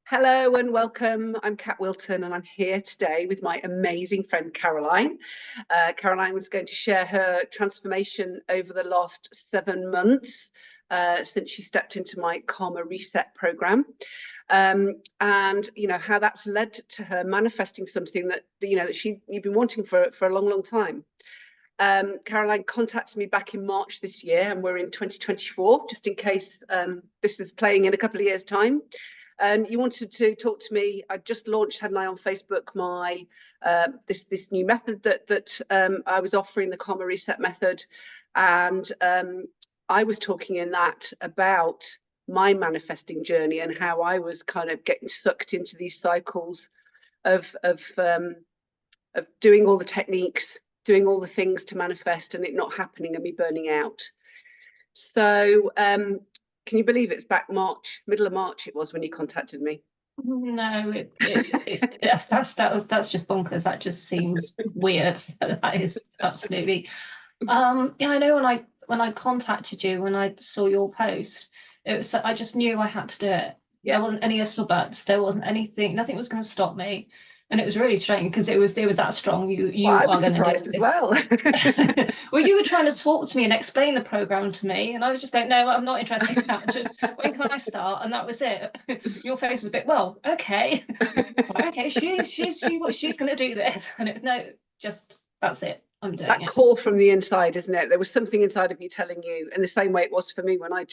Hello and welcome. I'm Kat Wilton and I'm here today with my amazing friend Caroline. Caroline was going to share her transformation over the last 7 months since she stepped into my Karma Reset program. And how that's led to her manifesting something that you've been wanting for a long time. Caroline contacted me back in March this year, and we're in 2024, just in case this is playing in a couple of years' time. And you wanted to talk to me. I just launched, hadn't I, on Facebook, my this new method that I was offering, the Karma Reset method, and I was talking in that about my manifesting journey and how I was kind of getting sucked into these cycles of doing all the techniques, doing all the things to manifest, and it not happening and me burning out. So can you believe it's back March, middle of March it was when you contacted me? No, that's just bonkers. That just seems weird. So that is absolutely. Yeah, I know when I contacted you, when I saw your post, I just knew I had to do it. Yeah. There wasn't any ifs or buts. There wasn't anything. Nothing was going to stop me. And it was really strange because it was that strong. Well, I are was going to do surprised as this. well. Well, you were trying to talk to me and explain the program to me, and I was just like, no, I'm not interested in that. Just when can I start? And that was it. Your face was a bit, well, okay, okay, she's going to do this, and it was no, just that's it. I'm doing that it. call from the inside, isn't it? There was something inside of you telling you, in the same way it was for me when I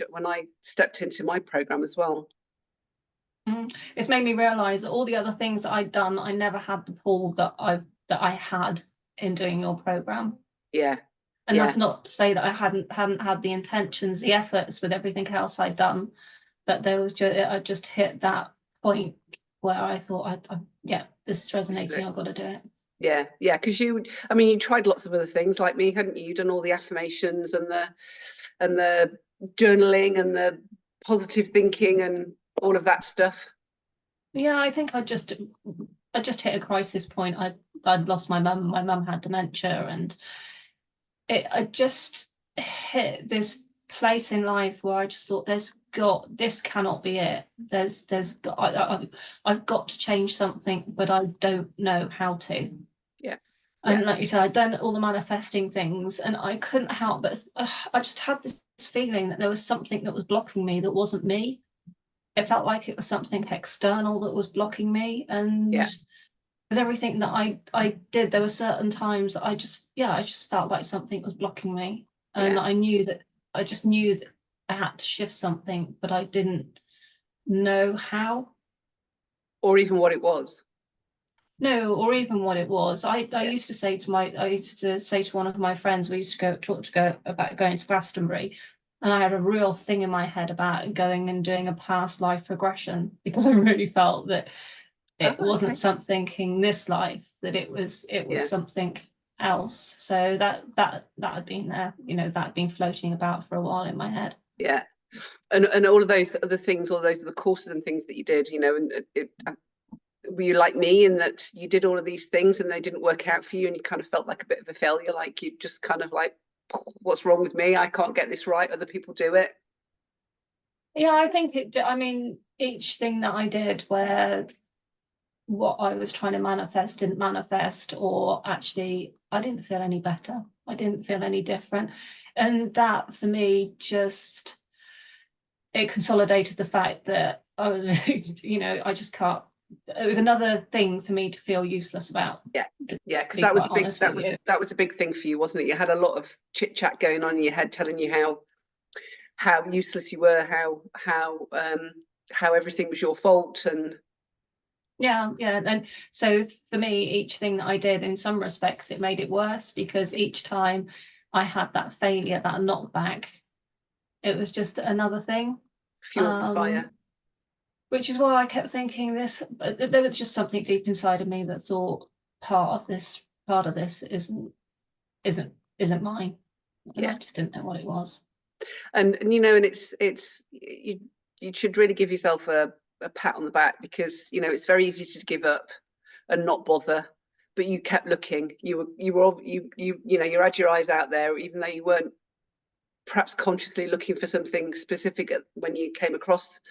stepped into my program as well. It's made me realize that all the other things that I'd done, I never had the pull that I had in doing your program. Yeah. And that's not to say that I hadn't had the intentions, the efforts with everything else I'd done, but I just hit that point where I thought, yeah, this is resonating. I've got to do it. Yeah, because you tried lots of other things like me, hadn't you? You've done all the affirmations and the journaling and the positive thinking and all of that stuff. Yeah, I think I just hit a crisis point. I'd lost my mum. My mum had dementia, and I just hit this place in life where I just thought, this cannot be it. I've got to change something, but I don't know how to. Yeah. And like you said, I'd done all the manifesting things, and I couldn't help but I just had this feeling that there was something that was blocking me that wasn't me. It felt like it was something external that was blocking me, and because everything that I did, there were certain times I just felt like something was blocking me, and I just knew that I had to shift something, but I didn't know how, or even what it was. No, or even what it was. I used to say to one of my friends, we used to go about going to Glastonbury, and I had a real thing in my head about going and doing a past life regression because I really felt that it wasn't something in this life, that it was something else. So that had been there, that had been floating about for a while in my head. Yeah. And all of those other things, all those other courses and things that you did, and were you like me in that you did all of these things and they didn't work out for you, and you kind of felt like a bit of a failure, like you just kind of like, what's wrong with me? I can't get this right. Other people do it. Yeah, I think each thing that I did where what I was trying to manifest didn't manifest, or actually I didn't feel any better. I didn't feel any different. And that for me just it consolidated the fact that I was, I just can't. It was another thing for me to feel useless about. Yeah, because that was a big thing for you, wasn't it? You had a lot of chit chat going on in your head, telling you how useless you were, how everything was your fault, and yeah. And so for me, each thing that I did, in some respects, it made it worse, because each time I had that failure, that knockback, it was just another thing. fueled the fire. Which is why I kept thinking this. There was just something deep inside of me that thought part of this isn't mine. And I just didn't know what it was. And and it's you should really give yourself a pat on the back, because it's very easy to give up and not bother, but you kept looking. You had your eyes out there, even though you weren't perhaps consciously looking for something specific when you came across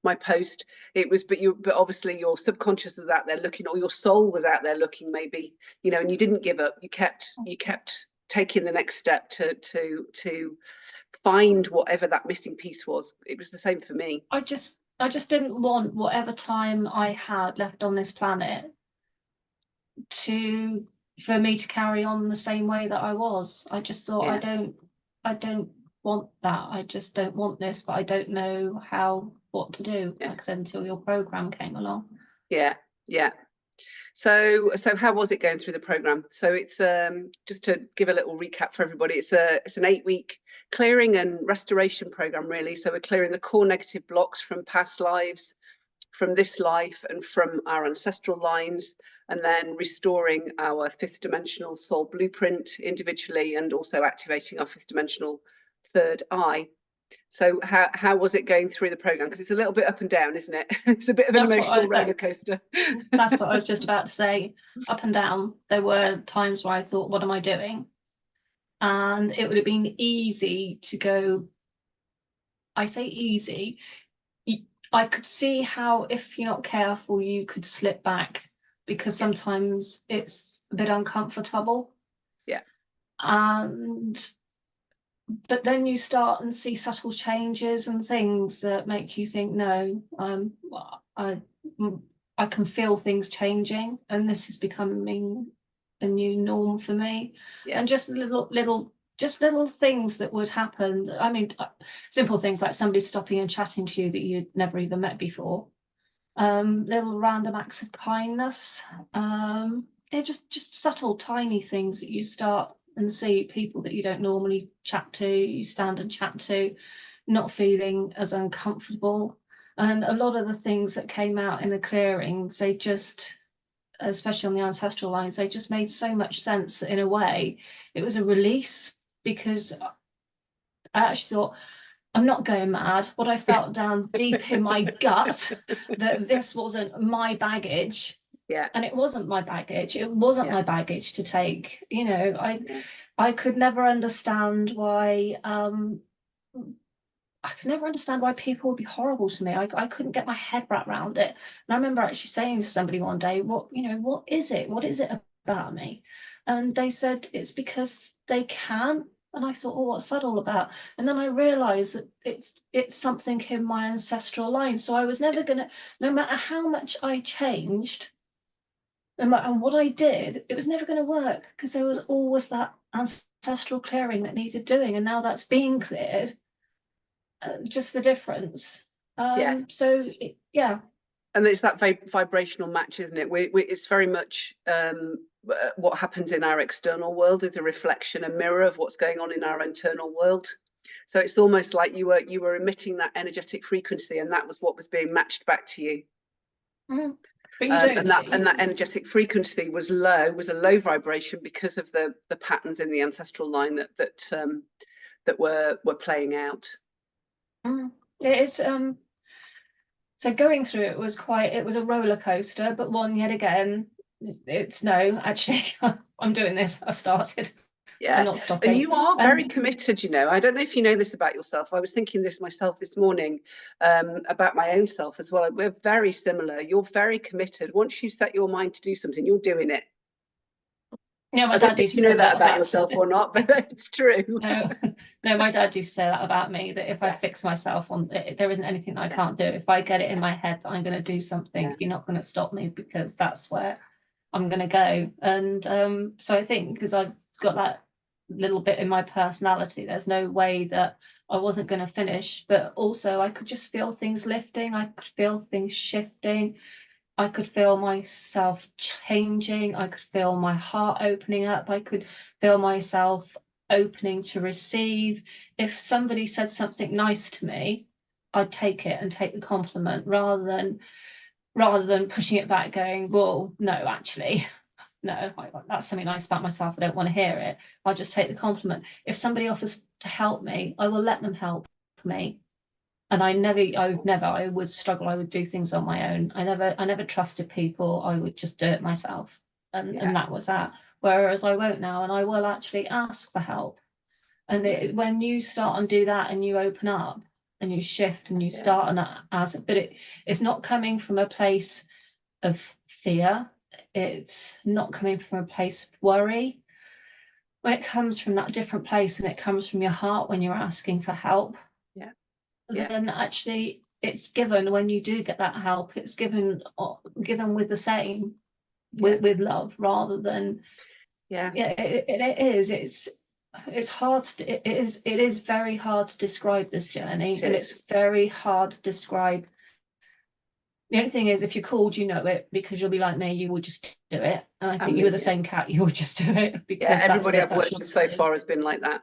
my post. It was, but obviously your subconscious was out there looking, or your soul was out there looking, maybe, you know, and you didn't give up. You kept taking the next step to find whatever that missing piece was. It was the same for me. I just didn't want whatever time I had left on this planet for me to carry on the same way that I was. I just thought, Yeah. I don't want that. I just don't want this, but I don't know what to do. Yeah. Like I said, until your program came along. Yeah. So how was it going through the program? So it's just to give a little recap for everybody, it's an 8-week clearing and restoration program, really. So we're clearing the core negative blocks from past lives, from this life, and from our ancestral lines, and then restoring our 5th dimensional soul blueprint individually, and also activating our 5th dimensional third eye. So how was it going through the program? Because it's a little bit up and down, isn't it? It's a bit of an emotional roller coaster. That's what I was just about to say. Up and down. There were times where I thought, what am I doing? And it would have been easy to go. I say easy. I could see how, if you're not careful, you could slip back, because sometimes it's a bit uncomfortable. Yeah. But then you start and see subtle changes and things that make you think, no, I can feel things changing, and this is becoming a new norm for me. Yeah. And just little things that would happen. I mean, simple things like somebody stopping and chatting to you that you'd never even met before. Little random acts of kindness. They're just subtle, tiny things that you start and see people that you don't normally chat to, you stand and chat to, not feeling as uncomfortable. And a lot of the things that came out in the clearings, they just, especially on the ancestral lines, they just made so much sense that in a way it was a release, because I actually thought, I'm not going mad. What I felt down deep in my gut, that this wasn't my baggage. Yeah. And it wasn't my baggage. It wasn't my baggage to take. You know, I could never understand why people would be horrible to me. I couldn't get my head wrapped around it. And I remember actually saying to somebody one day, what is it? What is it about me? And they said, it's because they can. And I thought, oh, what's that all about? And then I realized that it's something in my ancestral line. So I was never gonna, no matter how much I changed and what I did, it was never going to work, because there was always that ancestral clearing that needed doing, and now that's being cleared. Just the difference. So yeah. And it's that vibrational match, isn't it? It's very much what happens in our external world is a reflection, a mirror of what's going on in our internal world. So it's almost like you were emitting that energetic frequency, and that was what was being matched back to you. Mm. And that energetic frequency was a low vibration, because of the patterns in the ancestral line that were playing out. It is. So going through it was a roller coaster, but one yet again. It's no, actually, I'm doing this. I've started. Yeah, I'm not stopping. and you are very committed, you know. I don't know if you know this about yourself. I was thinking this myself this morning, about my own self as well. We're very similar. You're very committed. Once you set your mind to do something, you're doing it. Yeah, my dad used to say that about yourself or not, but it's true. No, my dad used to say that about me, that if I fix myself on it, there isn't anything that I can't do. If I get it in my head that I'm going to do something, you're not going to stop me, because that's where I'm going to go. And so I think, because I've got that little bit in my personality, there's no way that I wasn't going to finish. But also I could just feel things lifting. I could feel things shifting. I could feel myself changing. I could feel my heart opening up. I could feel myself opening to receive. If somebody said something nice to me, I'd take it and take the compliment, rather than pushing it back, going, well, no, actually, no, that's something nice about myself. I don't want to hear it. I'll just take the compliment. If somebody offers to help me, I will let them help me. And I would struggle. I would do things on my own. I never trusted people. I would just do it myself. And that was that. Whereas I won't now, and I will actually ask for help. And when you start and do that, and you open up, and you shift and you start, and but it's not coming from a place of fear. It's not coming from a place of worry. When it comes from that different place, and it comes from your heart when you're asking for help, then actually it's given. When you do get that help, it's given with the same, with love, rather than it is. It's hard to, it is very hard to describe this journey, and it's very hard to describe. The only thing is, if you're called, you know it, because you'll be like me, you will just do it. And I think you were the same, Kat, you would just do it, because everybody I've worked with so far has been like that.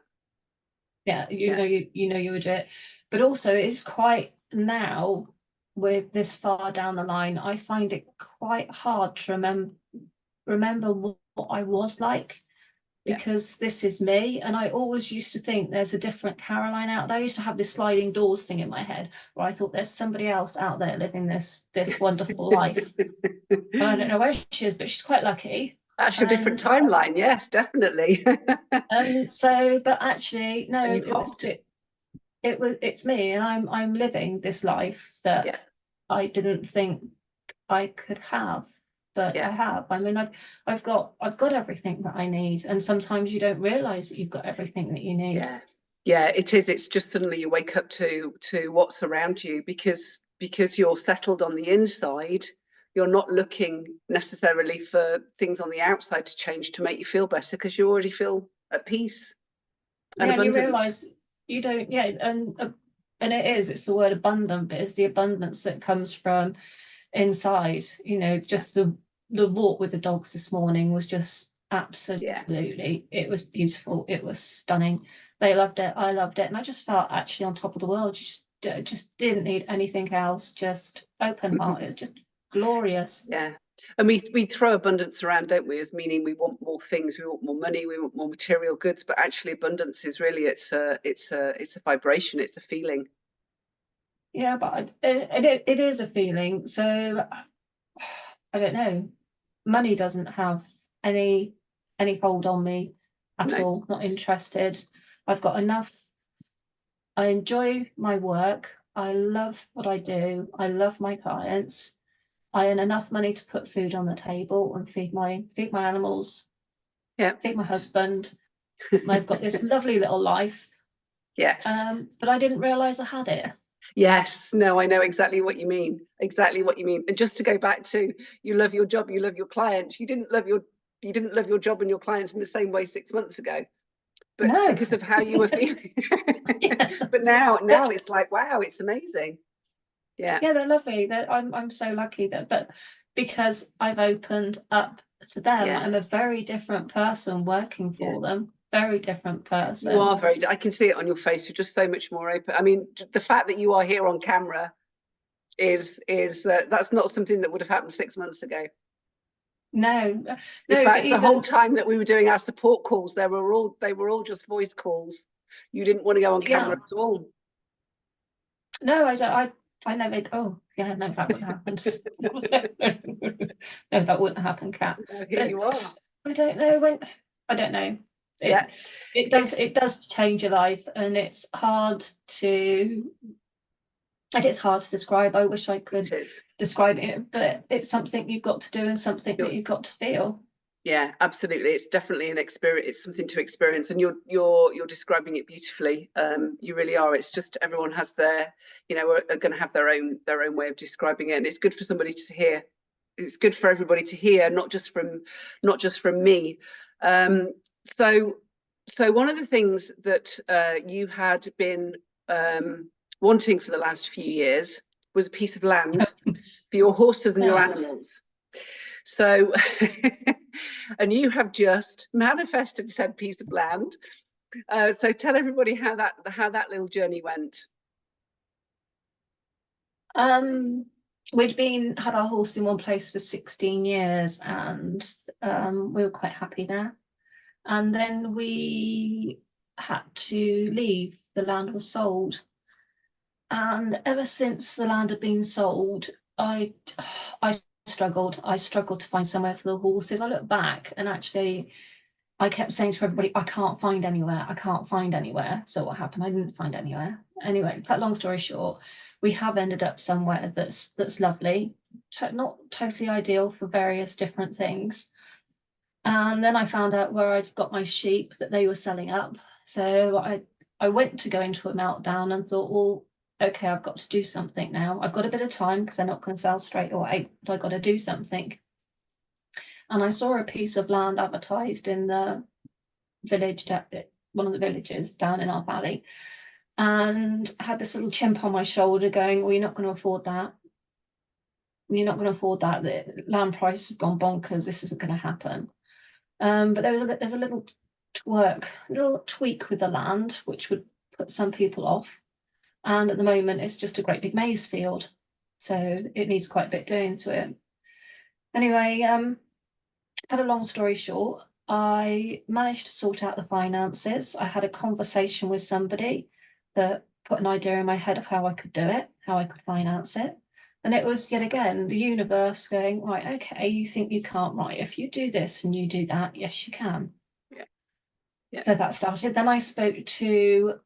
You know you would do it. But also it's quite, now with this far down the line, I find it quite hard to remember what I was like, because this is me. And I always used to think there's a different Caroline out there. I used to have this sliding doors thing in my head, where I thought there's somebody else out there living this wonderful life. And I don't know where she is, but she's quite lucky. That's your different timeline. Yes, definitely. And so, but actually, no, it's me, and I'm living this life that I didn't think I could have. But I have. I mean, I've got everything that I need, and sometimes you don't realize that you've got everything that you need. It is. It's just suddenly you wake up to what's around you, because you're settled on the inside. You're not looking necessarily for things on the outside to change to make you feel better, because you already feel at peace and abundant. You realize you don't. And it's the word abundant, but it's the abundance that comes from inside. Just the walk with the dogs this morning was just absolutely, it was beautiful, it was stunning. They loved it, I loved it, and I just felt actually on top of the world. You just didn't need anything else, just open heart. It was just glorious. And we throw abundance around, don't we, as meaning we want more things, we want more money, we want more material goods, but actually abundance is really, it's a vibration, it's a feeling. But it is a feeling. So I don't know, money doesn't have any hold on me at all. Not interested. I've got enough. I enjoy my work, I love what I do, I love my clients. I earn enough money to put food on the table and feed my animals, feed my husband. I've got this lovely little life. But I didn't realize I had it. Yes, no, I know exactly what you mean. And just to go back to, you love your job, you love your clients. You didn't love your job and your clients in the same way 6 months ago, but because of how you were feeling. But now it's like, wow, it's amazing. They're lovely. I'm so lucky but because I've opened up to them, I'm a very different person working for them. Very different person. You are I can see it on your face. You're just so much more open. I mean, the fact that you are here on camera is that's not something that would have happened 6 months ago. No. In fact, the whole time that we were doing our support calls, they were all just voice calls. You didn't want to go on camera at all. No, I never. Oh, yeah, no, that wouldn't happen. No, that wouldn't happen, Kat. Here you are. I don't know. It does change your life, and it's hard to describe. I wish I could describe it, but it's something you've got to do, and something that you've got to feel. Yeah, absolutely. It's definitely an experience. It's something to experience, and you're describing it beautifully. You really are. It's just everyone has their, are going to have their own way of describing it, and it's good for somebody to hear. It's good for everybody to hear, not just from me. So one of the things that you had been wanting for the last few years was a piece of land for your horses and your animals. So, and you have just manifested said piece of land. So tell everybody how that little journey went. We'd had our horse in one place for 16 years, and we were quite happy there. And then we had to leave. The land was sold, and ever since the land had been sold, I struggled to find somewhere for the horses. I look back, and actually I kept saying to everybody, I can't find anywhere, I can't find anywhere. So what happened? I didn't find anywhere. Anyway, cut long story short, we have ended up somewhere that's lovely, not totally ideal for various different things. And then I found out where I'd got my sheep that they were selling up. So I went to go into a meltdown and thought, well, okay, I've got to do something now. I've got a bit of time because they're not going to sell straight away, but I've got to do something. And I saw a piece of land advertised in the village, one of the villages down in our valley, and had this little chimp on my shoulder going, well, you're not going to afford that. You're not going to afford that. The land price has gone bonkers. This isn't going to happen. But there's a little tweak with the land, which would put some people off. And at the moment, it's just a great big maize field. So it needs quite a bit doing to it. Anyway, cut a long story short, I managed to sort out the finances. I had a conversation with somebody that put an idea in my head of how I could do it, how I could finance it. And it was yet again the universe going, right, okay, you think you can't, right? If you do this and you do that, yes, you can. Yeah. Yeah. So that started. Then I spoke to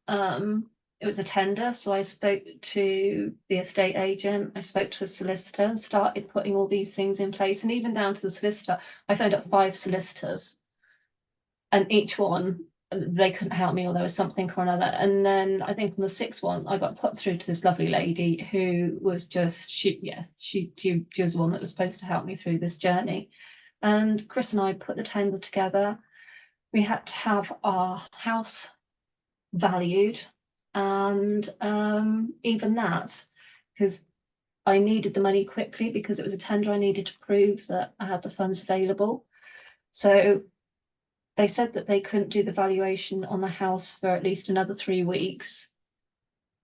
it was a tender, so I spoke to the estate agent, I spoke to a solicitor and started putting all these things in place. And even down to the solicitor, I phoned up 5 solicitors, and each one, they couldn't help me, or there was something or another. And then I think on the 6th one, I got put through to this lovely lady who was just, she was the one that was supposed to help me through this journey. And Chris and I put the tender together. We had to have our house valued, and even that, because I needed the money quickly because it was a tender, I needed to prove that I had the funds available. So they said that they couldn't do the valuation on the house for at least another 3 weeks.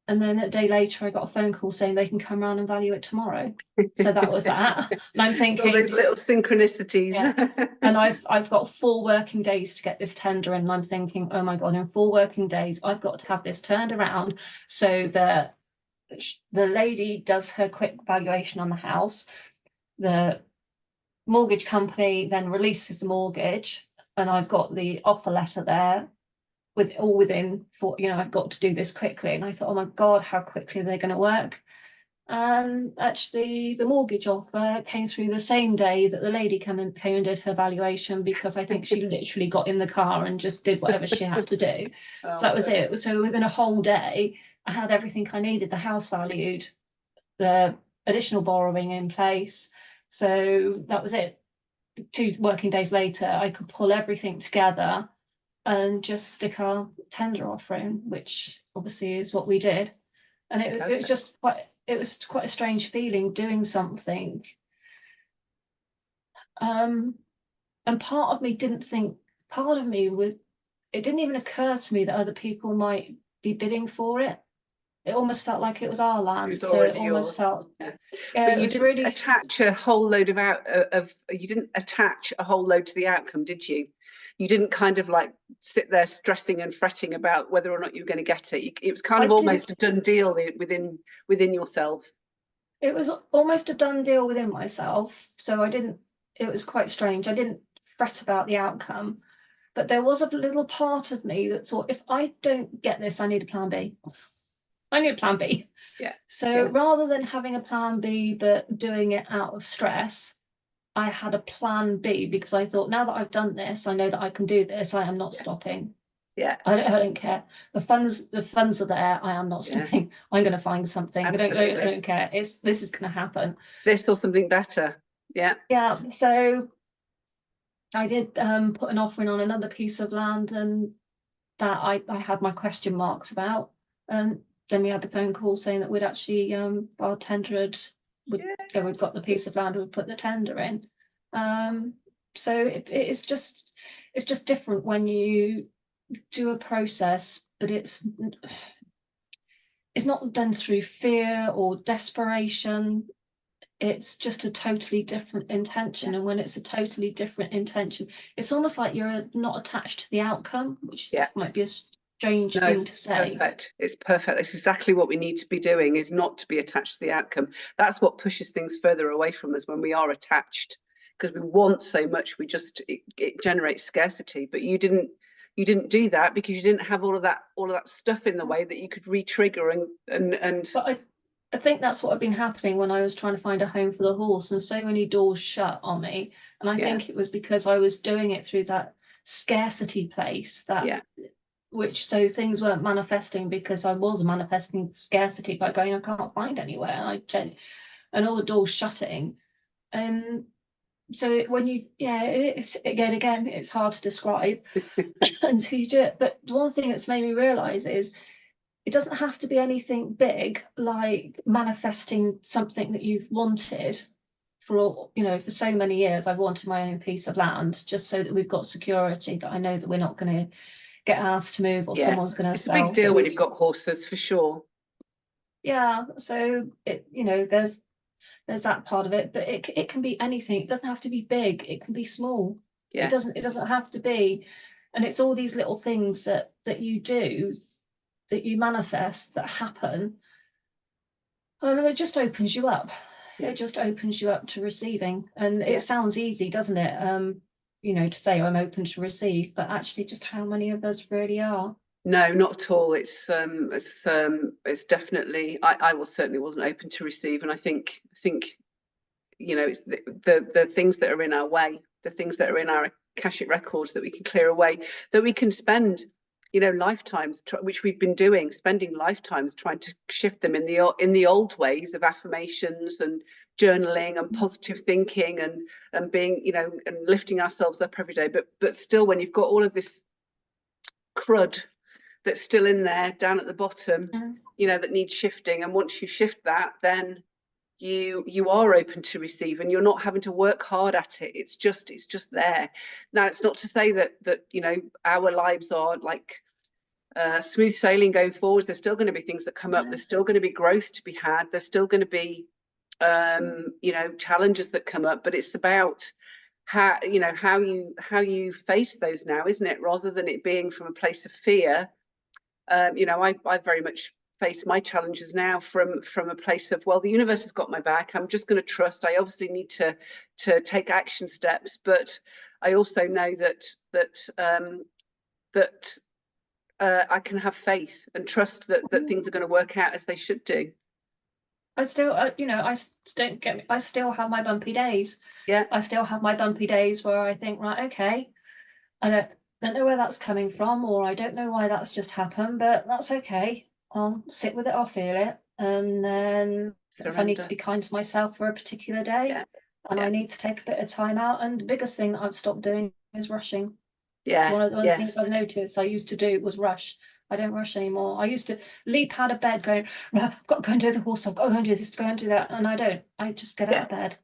And then a day later, I got a phone call saying they can come around and value it tomorrow. So that was that. And I'm thinking, all those little synchronicities. Yeah. And I've got 4 working days to get this tender in, and I'm thinking, oh my God, in 4 working days, I've got to have this turned around so that the lady does her quick valuation on the house. The mortgage company then releases the mortgage, and I've got the offer letter there with all within 4, I've got to do this quickly. And I thought, oh my God, how quickly are they going to work? And actually the mortgage offer came through the same day that the lady came and did her valuation, because I think she literally got in the car and just did whatever she had to do. So that was it. So within a whole day, I had everything I needed, the house valued, the additional borrowing in place. So that was it. 2 working days later, I could pull everything together and just stick our tender offer in, which obviously is what we did. And it was just quite a strange feeling doing something. And part of me didn't think, it didn't even occur to me that other people might be bidding for it. It almost felt like it was our land, so it almost felt. Yeah. But you didn't really attach a whole load you didn't attach a whole load to the outcome, did you? You didn't kind of like sit there stressing and fretting about whether or not you were going to get it. It was kind of almost a done deal within yourself. It was almost a done deal within myself. So it was quite strange. I didn't fret about the outcome, but there was a little part of me that thought, if I don't get this, I need a plan B. I need a plan B. Yeah. So rather than having a plan B, but doing it out of stress, I had a plan B, because I thought, now that I've done this, I know that I can do this. I am not stopping. Yeah. I don't care. The funds are there. I am not stopping. I'm going to find something. I don't care. This is going to happen. This or something better. Yeah. Yeah. So I did put an offering on another piece of land, and that I had my question marks about. And then we had the phone call saying that we'd actually our tender we'd got the piece of land, we'd put the tender in. So it's just different when you do a process, but it's not done through fear or desperation. It's just a totally different intention. And when it's a totally different intention, it's almost like you're not attached to the outcome, which might be a strange thing to say. Perfect. It's perfect. It's exactly what we need to be doing, is not to be attached to the outcome. That's what pushes things further away from us, when we are attached, because we want so much, it generates scarcity. But you didn't do that because you didn't have all of that stuff in the way that you could re-trigger and But I think that's what had been happening when I was trying to find a home for the horse, and so many doors shut on me. And I think it was because I was doing it through that scarcity place, so things weren't manifesting because I was manifesting scarcity by going, I can't find anywhere, and all the doors shutting. And so when it's again, it's hard to describe until you do it. But the one thing that's made me realize is it doesn't have to be anything big, like manifesting something that you've wanted for so many years. I've wanted my own piece of land just so that we've got security, that I know that we're not going to get asked to move or someone's going to sell. It's a big deal when you've got horses, for sure. Yeah, so there's that part of it, but it can be anything. It doesn't have to be big. It can be small. Yeah. It doesn't have to be, and it's all these little things that you do, that you manifest, that happen. It just opens you up. It just opens you up to receiving, and it sounds easy, doesn't it? To say I'm open to receive, but actually, just how many of us really are? No, not at all. It's definitely. I certainly wasn't open to receive, and I think it's the things that are in our way, the things that are in our Akashic records that we can clear away, that we can spend lifetimes, which we've been doing, spending lifetimes trying to shift them in the old ways of affirmations and journaling and positive thinking and being and lifting ourselves up every day. But still, when you've got all of this crud that's still in there down at the bottom, that needs shifting, and once you shift that, then you are open to receive, and you're not having to work hard at it. It's just there. Now, it's not to say that our lives are like smooth sailing going forwards. There's still going to be things that come up. There's still going to be growth to be had. There's still going to be challenges that come up, but it's about how you face those now, isn't it, rather than it being from a place of fear. I very much face my challenges now from a place of, well, the universe has got my back. I'm just going to trust. I obviously need to take action steps, but I also know that I can have faith and trust that things are going to work out as they should do. I still, I still have my bumpy days. Yeah. I still have my bumpy days where I think, right, okay, I don't know where that's coming from, or I don't know why that's just happened, but that's okay. I'll sit with it, I'll feel it. And then if I need to be kind to myself for a particular day, I need to take a bit of time out. And the biggest thing that I've stopped doing is rushing. One of the things I've noticed I used to do was rush. I don't rush anymore. I used to leap out of bed going, right, I've got to go and do the horse, I've got to go and do this, go and do that. And I don't. I just get out of bed.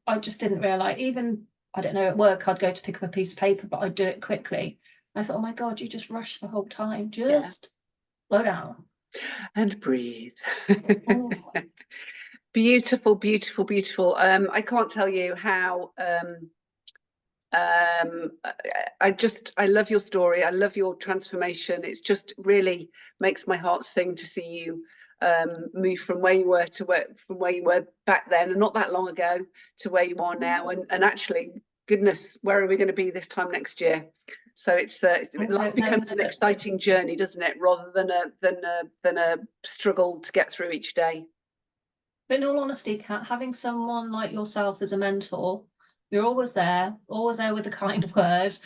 I just didn't realise, even, I don't know, at work, I'd go to pick up a piece of paper, but I'd do it quickly. I thought, oh my God, you just rush the whole time. Just slow down. And breathe. Beautiful, beautiful, beautiful. I can't tell you how I love your story. I love your transformation. It's just really makes my heart sing to see you move from where you were from where you were back then, and not that long ago, to where you are now. And actually, goodness, where are we going to be this time next year? So life becomes an exciting journey, doesn't it, rather than a struggle to get through each day. But in all honesty, Kat, having someone like yourself as a mentor, you're always there with a kind word,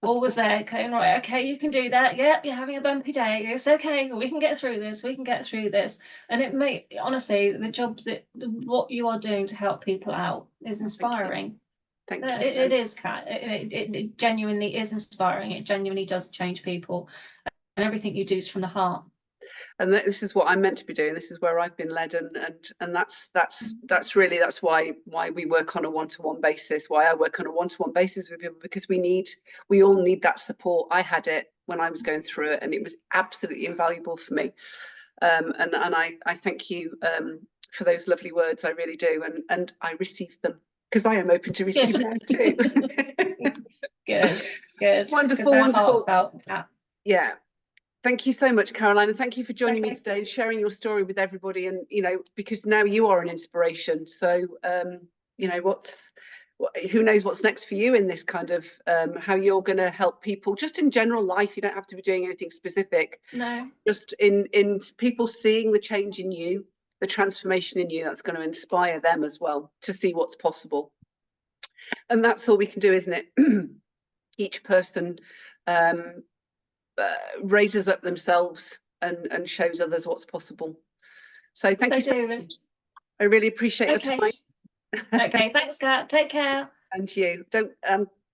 always there going, right, okay, you can do that. Yep, you're having a bumpy day. It's okay. We can get through this. We can get through this. And honestly, the job what you are doing to help people out is inspiring. Thank you. It is, Kat. It genuinely is inspiring. It genuinely does change people. And everything you do is from the heart. And this is what I'm meant to be doing. This is where I've been led, and that's why we work on a one-to-one basis. Why I work on a one-to-one basis with people, because we all need that support. I had it when I was going through it, and it was absolutely invaluable for me. And I thank you for those lovely words. I really do, and I received them, because I am open to receive now too. Good. Wonderful, wonderful. Yeah. Thank you so much, Caroline, and thank you for joining me today and sharing your story with everybody. And because now you are an inspiration. So who knows what's next for you in this kind of how you're going to help people just in general life. You don't have to be doing anything specific. No. Just in people seeing the change in you, the transformation in you, that's going to inspire them as well to see what's possible. And that's all we can do, isn't it? Each person raises up themselves and shows others what's possible. So thank you so much. I really appreciate your time. Okay, thanks, Kat. Take care. And you. Don't